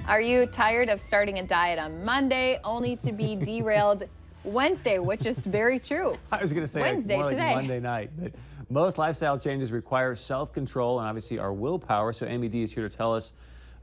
Are you tired of starting a diet on Monday only to be derailed Wednesday, which is very true. I was going to say Wednesday more like today. Monday night. But most lifestyle changes require self-control and obviously our willpower. So Amy D is here to tell us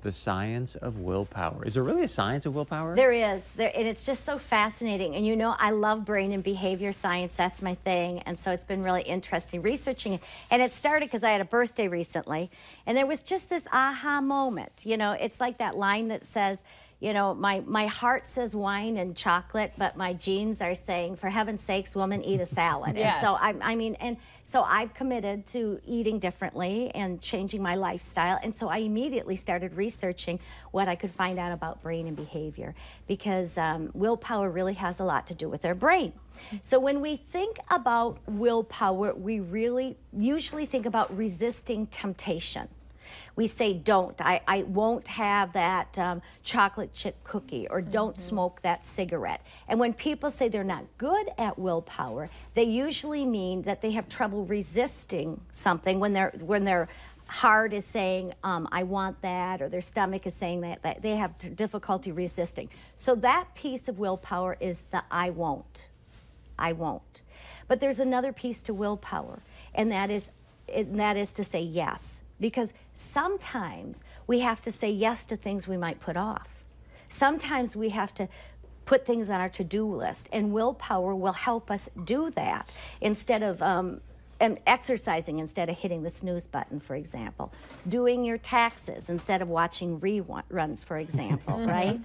the science of willpower. Is there really a science of willpower? There is. And it's just so fascinating. And you know, I love brain and behavior science. That's my thing. And so it's been really interesting researching it. And it started because I had a birthday recently. And there was just this aha moment. You know, it's like that line that says, you know, my heart says wine and chocolate, but my genes are saying, for heaven's sakes, woman, eat a salad. Yes. And so I've committed to eating differently and changing my lifestyle. And so I immediately started researching what I could find out about brain and behavior, because willpower really has a lot to do with our brain. So when we think about willpower, we really usually think about resisting temptation. We say, don't. I won't have that chocolate chip cookie, or don't smoke that cigarette. And when people say they're not good at willpower, they usually mean that they have trouble resisting something when their heart is saying, I want that, or their stomach is saying that they have difficulty resisting. So that piece of willpower is the I won't. I won't. But there's another piece to willpower, and that is to say yes. Because sometimes we have to say yes to things we might put off. Sometimes we have to put things on our to-do list, and willpower will help us do that instead of and exercising instead of hitting the snooze button, for example. Doing your taxes instead of watching reruns, for example, right?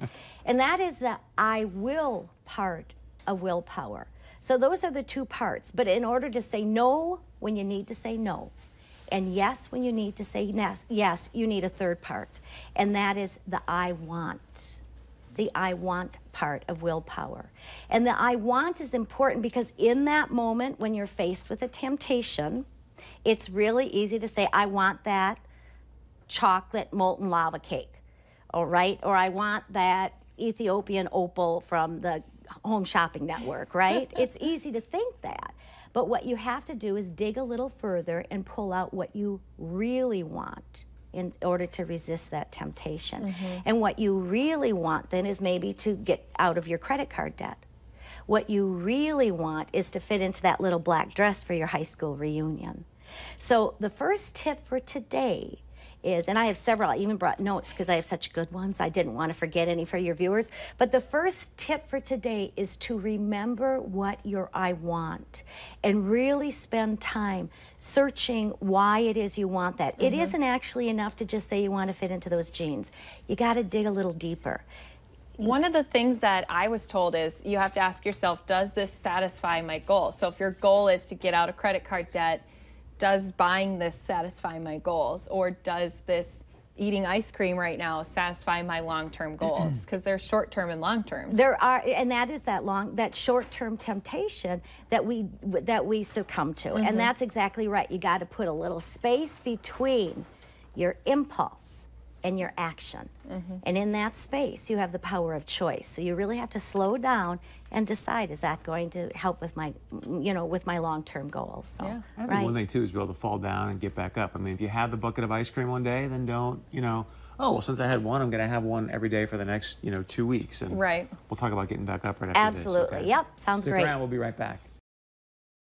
And that is the I will part of willpower. So those are the two parts. But in order to say no when you need to say no, and yes when you need to say yes, you need a third part. And that is the I want. The I want part of willpower. And the I want is important because in that moment when you're faced with a temptation, it's really easy to say, I want that chocolate molten lava cake, all right? Or I want that Ethiopian opal from the Home Shopping Network, right? It's easy to think that. But what you have to do is dig a little further and pull out what you really want in order to resist that temptation. And what you really want then is maybe to get out of your credit card debt. What you really want is to fit into that little black dress for your high school reunion. So the first tip for today is, and I have several, I even brought notes because I have such good ones. I didn't want to forget any for your viewers. But the first tip for today is to remember what your I want and really spend time searching why it is you want that. It isn't actually enough to just say you want to fit into those jeans. You got to dig a little deeper. One of the things that I was told is you have to ask yourself, does this satisfy my goal? So if your goal is to get out of credit card debt, does buying this satisfy my goals? Or does this eating ice cream right now satisfy my long-term goals? Because there's short-term and long-term. There are, and that is that short-term temptation that we succumb to. And that's exactly right. You got to put a little space between your impulse and your action. And in that space, you have the power of choice. So you really have to slow down and decide, is that going to help with my, with my long-term goals? So, Yeah. I think one thing too is be able to fall down and get back up. I mean, if you have the bucket of ice cream one day, then don't, oh, well, since I had one, I'm going to have one every day for the next, 2 weeks. And Right. we'll talk about getting back up right after this. Absolutely. Okay? Yep. Sounds Stick great. around. We'll be right back.